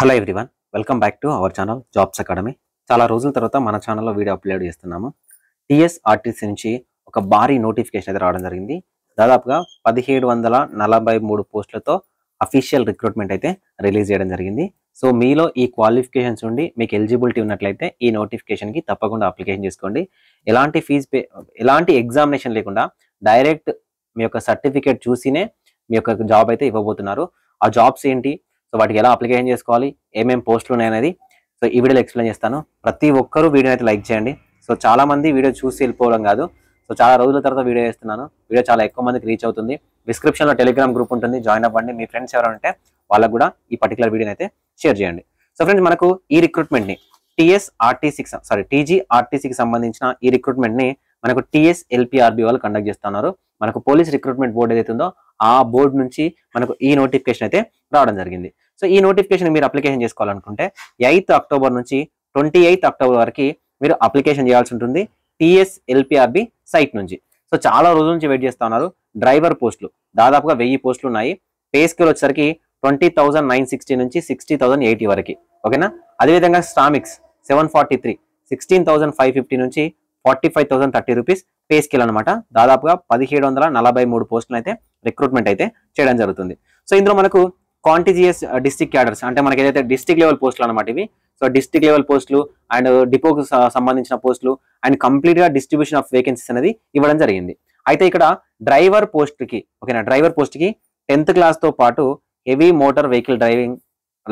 Hello everyone, welcome back to our channel jobs academy. చాలా రోజుల తర్వాత మన ఛానల్లో వీడియో అప్లోడ్ చేస్తున్నాము. టీఎస్ఆర్టీసీ నుంచి ఒక భారీ నోటిఫికేషన్ అయితే రావడం జరిగింది. దాదాపుగా 1743 పోస్టులతో అఫీషియల్ రిక్రూట్మెంట్ అయితే రిలీజ్ చేయడం జరిగింది. సో మీలో ఈ క్వాలిఫికేషన్స్ ఉండి మీకు ఎలిజిబిలిటీ ఉన్నట్లయితే ఈ నోటిఫికేషన్కి తప్పకుండా అప్లికేషన్ చేసుకోండి. ఎలాంటి ఎలాంటి ఎగ్జామినేషన్ లేకుండా డైరెక్ట్ మీ యొక్క సర్టిఫికేట్ చూసినే మీ యొక్క జాబ్ అయితే ఇవ్వబోతున్నారు. ఆ జాబ్స్ ఏంటి, సో వాటికి ఎలా అప్లికేషన్ చేసుకోవాలి, ఏమేమి పోస్టులు ఉన్నాయనేది సో ఈ వీడియోలో ఎక్స్ప్లెయిన్ చేస్తాను. ప్రతి ఒక్కరూ వీడియో అయితే లైక్ చేయండి. సో చాలా మంది వీడియో చూసి వెళ్ళిపోవడం కాదు, సో చాలా రోజుల తర్వాత వీడియో చేస్తున్నాను. వీడియో చాలా ఎక్కువ మందికి రీచ్ అవుతుంది. డిస్క్రిప్షన్లో టెలిగ్రామ్ గ్రూప్ ఉంటుంది, జాయిన్ అవ్వండి. మీ ఫ్రెండ్స్ ఎవరైనా ఉంటే వాళ్ళకు కూడా ఈ పర్టికులర్ వీడియోని అయితే షేర్ చేయండి. సో ఫ్రెండ్స్, మనకు ఈ రిక్రూట్మెంట్ని టీజీఆర్టీసీకి సంబంధించిన ఈ రిక్రూట్మెంట్ని మనకు టీఎస్ఎల్పిఆర్బి వాళ్ళు కండక్ట్ చేస్తున్నారు. మనకు పోలీస్ రిక్రూట్మెంట్ బోర్డు ఏదైతే ఉందో ఆ బోర్డు నుంచి మనకు ఈ నోటిఫికేషన్ అయితే రావడం జరిగింది. సో ఈ నోటిఫికేషన్ మీరు అప్లికేషన్ చేసుకోవాలనుకుంటే 8th అక్టోబర్ నుంచి 28th అక్టోబర్ వరకు మీరు అప్లికేషన్ చేయాల్సి ఉంటుంది టీఎస్ఎల్పిఆర్బి సైట్ నుంచి. సో చాలా రోజుల నుంచి వెయిట్ చేస్తా ఉన్నారు. డ్రైవర్ పోస్టులు దాదాపుగా 1000 పోస్టులు ఉన్నాయి. పే స్కేల్ వచ్చేసరికి 20,960 నుంచి 60,080 వరకు. ఓకేనా. అదేవిధంగా శ్రామిక్స్ 743 16,550 నుంచి 45,030 రూపీస్ పే స్కేల్ అనమాట. దాదాపుగా 1743 పోస్టులు అయితే రిక్రూట్మెంట్ అయితే చేయడం జరుగుతుంది. సో ఇందులో మనకు కాంటిజియస్ డిస్ట్రిక్ట్ క్యాడర్స్ అంటే మనకి ఏదైతే డిస్ట్రిక్ట్ లెవెల్ పోస్టులు అనమాట ఇవి. సో డిస్ట్రిక్ట్ లెవెల్ పోస్టులు అండ్ డిపోకు సంబంధించిన పోస్టులు అండ్ కంప్లీట్ గా డిస్ట్రిబ్యూషన్ ఆఫ్ వేకెన్సీస్ అనేది ఇవ్వడం జరిగింది. అయితే ఇక్కడ డ్రైవర్ పోస్ట్ కి ఓకేనా, డ్రైవర్ పోస్ట్ కి 10th క్లాస్ తో పాటు heavy motor vehicle driving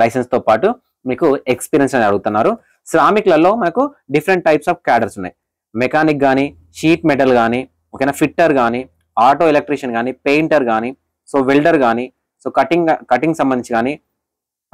licence తో పాటు మీకు ఎక్స్పీరియన్స్ అని అడుగుతున్నారు. శ్రామికులలో మనకు డిఫరెంట్ టైప్స్ ఆఫ్ క్యాడర్స్ ఉన్నాయి. మెకానిక్ కానీ, షీట్ మెటల్ కానీ, ఓకేనా, ఫిట్టర్ కానీ, ఆటో ఎలక్ట్రీషియన్ కానీ, పెయింటర్ కానీ, సో వెల్డర్ కానీ, సో కటింగ్ సంబంధించి కానీ,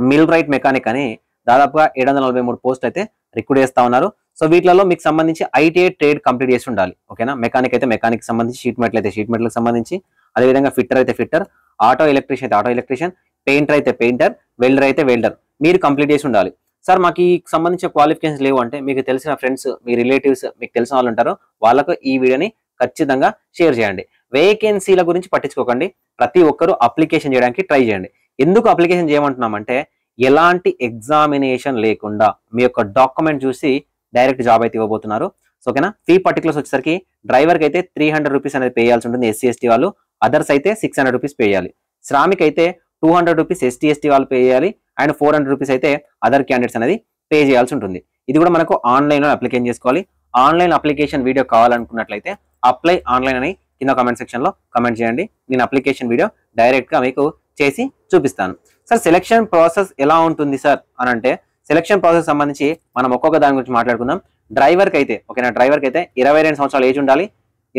మిల్ రైట్ మెకానిక్ అని దాదాపుగా 743 పోస్ట్ అయితే రిక్రూట్ చేస్తా ఉన్నారు. సో వీటిలో మీకు సంబంధించి ఐటీఐ ట్రేడ్ కంప్లీట్ చేసి ఉండాలి. ఓకేనా. మెకానిక్ అయితే మెకానిక్ సంబంధించి, షీట్ మెటల్ అయితే షీట్ మెటల్ సంబంధించి, అదేవిధంగా ఫిట్టర్ అయితే ఫిట్టర్, ఆటో ఎలక్ట్రీషియన్ అయితే ఆటో ఎలక్ట్రీషియన్, పెయింటర్ అయితే పెయింటర్, వెల్డర్ అయితే వెల్డర్ మీరు కంప్లీట్ చేసి ఉండాలి. సార్ మాకు ఈ సంబంధించిన క్వాలిఫికేషన్స్ లేవు అంటే మీకు తెలిసిన ఫ్రెండ్స్, మీ రిలేటివ్స్, మీకు తెలిసిన వాళ్ళు ఉంటారు, వాళ్ళకు ఈ వీడియోని ఖచ్చితంగా షేర్ చేయండి. వేకెన్సీల గురించి పట్టించుకోకండి, ప్రతి ఒక్కరూ అప్లికేషన్ చేయడానికి ట్రై చేయండి. ఎందుకు అప్లికేషన్ చేయమంటున్నామంటే ఎలాంటి ఎగ్జామినేషన్ లేకుండా మీ యొక్క డాక్యుమెంట్ చూసి డైరెక్ట్ జాబ్ అయితే ఇవ్వబోతున్నారు. సో ఓకేనా. ఫీ పర్టికులర్స్ వచ్చేసరికి డ్రైవర్కి అయితే 300 రూపీస్ అనేది పే చేయాల్సి ఉంటుంది ఎస్సీ ఎస్టీ వాళ్ళు, అదర్స్ అయితే 600 రూపీస్ పే చేయాలి. శ్రామిక్ అయితే 200 రూపీస్ ఎస్టీ ఎస్టీ వాళ్ళు పే చేయాలి అండ్ 400 రూపీస్ అయితే అదర్ క్యాండిడేట్స్ అనేది పే చేయాల్సి ఉంటుంది. ఇది కూడా మనకు ఆన్లైన్లో అప్లికేషన్ చేసుకోవాలి. ఆన్లైన్ అప్లికేషన్ వీడియో కావాలనుకున్నట్లయితే అప్లై ఆన్లైన్ అని కింద కామెంట్ సెక్షన్లో కామెంట్ చేయండి. నేను అప్లికేషన్ వీడియో డైరెక్ట్గా మీకు చేసి చూపిస్తాను. సార్ సెలక్షన్ ప్రాసెస్ ఎలా ఉంటుంది సార్ అని అంటే, సెలక్షన్ ప్రాసెస్ సంబంధించి మనం ఒక్కొక్క దాని గురించి మాట్లాడుకుందాం. డ్రైవర్కి అయితే ఓకేనా, డ్రైవర్కి అయితే 22 సంవత్సరాల ఏజ్ ఉండాలి.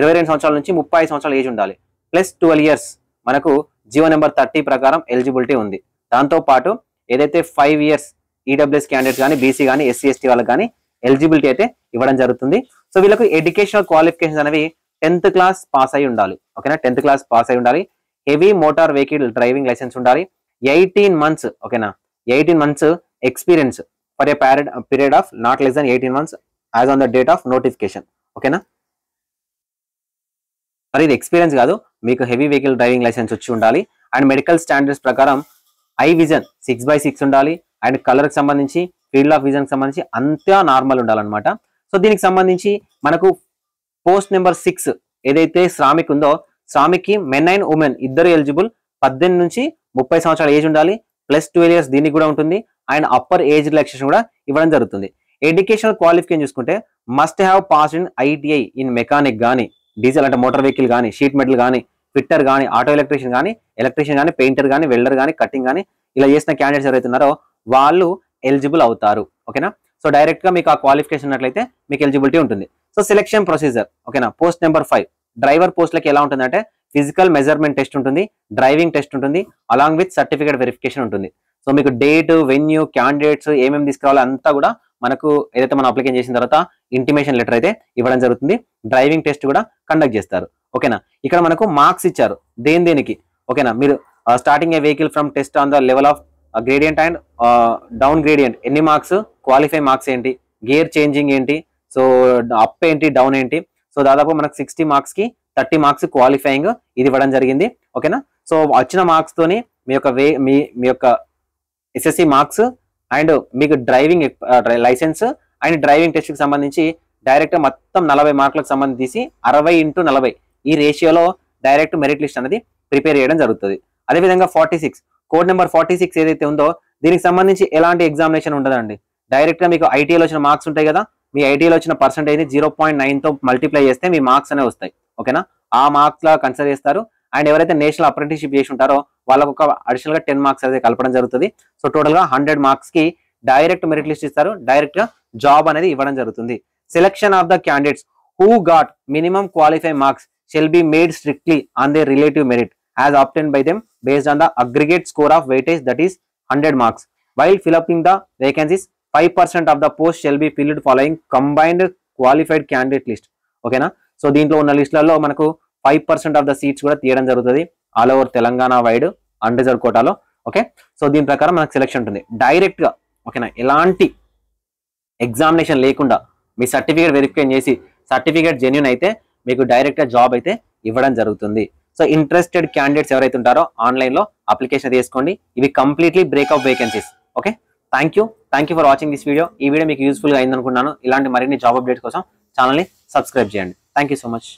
22 సంవత్సరాల నుంచి 35 సంవత్సరాల ఏజ్ ఉండాలి. ప్లస్ 12 ఇయర్స్ మనకు జీవో నెంబర్ 30 ప్రకారం ఎలిజిబిలిటీ ఉంది. దాంతోపాటు ఏదైతే 5 ఇయర్స్ ఈడబ్ల్యూఎస్ క్యాండిడేట్స్ కానీ, బీసీ కానీ, ఎస్సీ ఎస్టీ వాళ్ళకి కానీ ఎలిజిబిలిటీ అయితే ఇవ్వడం జరుగుతుంది. సో వీళ్ళకు ఎడ్యుకేషనల్ క్వాలిఫికేషన్స్ అనేవి 10th క్లాస్ పాస్ అయి ఉండాలి. ఓకేనా, 10th క్లాస్ పాస్ అయి ఉండాలి. Heavy motor vehicle driving licence ఉండాలి. 18 months ఓకేనా, 18 months experience for a period of not less than 18 months as on the date of notification. ఓకేనా. మరి ఇది ఎక్స్పీరియన్స్ కాదు, మీకు హెవీ వెహికల్ డ్రైవింగ్ లైసెన్స్ వచ్చి ఉండాలి. అండ్ మెడికల్ స్టాండర్డ్స్ ప్రకారం ఐ విజన్ 6/6 ఉండాలి. అండ్ కలర్కి సంబంధించి, ఫీల్డ్ ఆఫ్ విజన్కి సంబంధించి అంతా నార్మల్ ఉండాలన్నమాట. సో దీనికి సంబంధించి మనకు పోస్ట్ నెంబర్ 6 ఏదైతే శ్రామిక్ ఉందో, శ్రామిక్కి మెన్ అండ్ ఉమెన్ ఇద్దరు ఎలిజిబుల్. 18 నుంచి 30 సంవత్సరాల ఏజ్ ఉండాలి. ప్లస్ 12 ఇయర్స్ దీనికి కూడా ఉంటుంది. అండ్ అప్పర్ ఏజ్ రిలాక్సేషన్ కూడా ఇవ్వడం జరుగుతుంది. ఎడ్యుకేషనల్ క్వాలిఫికేషన్ చూసుకుంటే must have passed in ITI in mechanic కానీ, డీజిల్ అంటే మోటార్ వెహికల్ కానీ, షీట్ మెటల్ కానీ, ఫిట్టర్ కానీ, ఆటో ఎలక్ట్రీషియన్ కానీ, పెయింటర్ కానీ, వెల్డర్ కానీ, కటింగ్ కానీ ఇలా చేసిన క్యాండిడేట్స్ ఎవరైతే ఉన్నారో వాళ్ళు ఎలిజిబుల్ అవుతారు. ఓకేనా. సో డైరెక్ట్ గా మీకు ఆ క్వాలిఫికేషన్ ఉన్నట్లయితే మీకు ఎలిజిబిలిటీ ఉంటుంది. సో సెలక్షన్ ప్రొసీజర్ ఓకేనా. పోస్ట్ నెంబర్ 5 డ్రైవర్ పోస్ట్లకి ఎలా ఉంటుందంటే ఫిజికల్ మెజర్మెంట్ టెస్ట్ ఉంటుంది, డ్రైవింగ్ టెస్ట్ ఉంటుంది, అలాంగ్ విత్ సర్టిఫికేట్ వెరిఫికేషన్ ఉంటుంది. సో మీకు డేట్, వెన్యూ, క్యాండిడేట్స్ ఏమేమి తీసుకురావాలో అంతా కూడా మనకు ఏదైతే మనం అప్లికేషన్ చేసిన తర్వాత ఇంటిమేషన్ లెటర్ అయితే ఇవ్వడం జరుగుతుంది. డ్రైవింగ్ టెస్ట్ కూడా కండక్ట్ చేస్తారు. ఓకేనా. ఇక్కడ మనకు మార్క్స్ ఇచ్చారు దేనికి ఓకేనా. మీరు starting A vehicle from test on the level of gradient and down gradient ఎన్ని మార్క్స్, క్వాలిఫై మార్క్స్ ఏంటి, గేర్ చేంజింగ్ ఏంటి, సో అప్ ఏంటి, డౌన్ ఏంటి. సో దాదాపు మనకు 60 మార్క్స్ కి 30 మార్క్స్ క్వాలిఫైయింగ్ ఇది ఇవ్వడం జరిగింది. ఓకేనా. సో వచ్చిన మార్క్స్ తోని మీ యొక్క ఎస్ఎస్సి మార్క్స్ అండ్ మీకు driving licence and driving test కి సంబంధించి డైరెక్ట్ మొత్తం 40 మార్కులకు సంబంధించి 60x40 ఈ రేషియోలో డైరెక్ట్ మెరిట్ లిస్ట్ అనేది ప్రిపేర్ చేయడం జరుగుతుంది. అదేవిధంగా 46 కోడ్ నెంబర్ 46 ఏదైతే ఉందో దీనికి సంబంధించి ఎలాంటి ఎగ్జామినేషన్ ఉండదండి. డైరెక్ట్ గా మీకు ఐటీఐలో వచ్చిన మార్క్స్ ఉంటాయి కదా, మీ ఐటీఐలో వచ్చిన పర్సెంటేజ్ 0.9 తో మల్టిప్లై చేస్తే మీ మార్క్స్ అనేవి వస్తాయి. ఓకేనా, ఆ మార్క్స్ లా కన్సిడర్ చేస్తారు. అండ్ ఎవరైతే నేషనల్ అప్రెంటిస్షిప్ చేసి ఉంటారో వాళ్ళకు ఒక అడిషనల్ గా 10 మార్క్స్ అనేది కలపడం జరుగుతుంది. సో టోటల్ గా 100 మార్క్స్ కి డైరెక్ట్ మెరిట్ లిస్ట్ ఇస్తారు, డైరెక్ట్ గా జాబ్ అనేది ఇవ్వడం జరుగుతుంది. Selection of the candidates who got minimum qualify marks shall be made strictly on they relative merit as obtained by them based on the aggregate score of weightage, that is 100 marks. While filling the vacancies, 5% of the post shall be filled following combined qualified candidate list. ఓకేనా, so దీంట్లో ఉన్న లిస్టులలో మనకు 5% of the seats కూడా తీయడం జరుగుతుంది all over Telangana wide unreserved కోటాలో. Okay, so దీని ప్రకారం మనకు సెలెక్షన్ ఉంటుంది డైరెక్ట్ గా. ఓకేనా, ఎలాంటి ఎగ్జామినేషన్ లేకుండా మీ సర్టిఫికేట్ వెరిఫై చేసి సర్టిఫికేట్ జెన్యూన్ అయితే మీకు డైరెక్ట్ గా జాబ్ అయితే ఇవ్వడం జరుగుతుంది. సో ఇంట్రెస్టెడ్ క్యాండిడేట్స్ ఎవరైతే ఉంటారో ఆన్లైన్ లో అప్లికేషన్ తీసుకోండి. ఇవి completely breakup vacancies. Okay, thank you for watching this video. ఈ వీడియో మీకు యూస్ఫుల్ గా అయింది అనుకున్నాను. ఇలాంటి మరిన్ని జాబ్ అప్డేట్స్ కోసం ఛానల్ ని సబ్స్క్రైబ్ చేయండి. Thank you so much.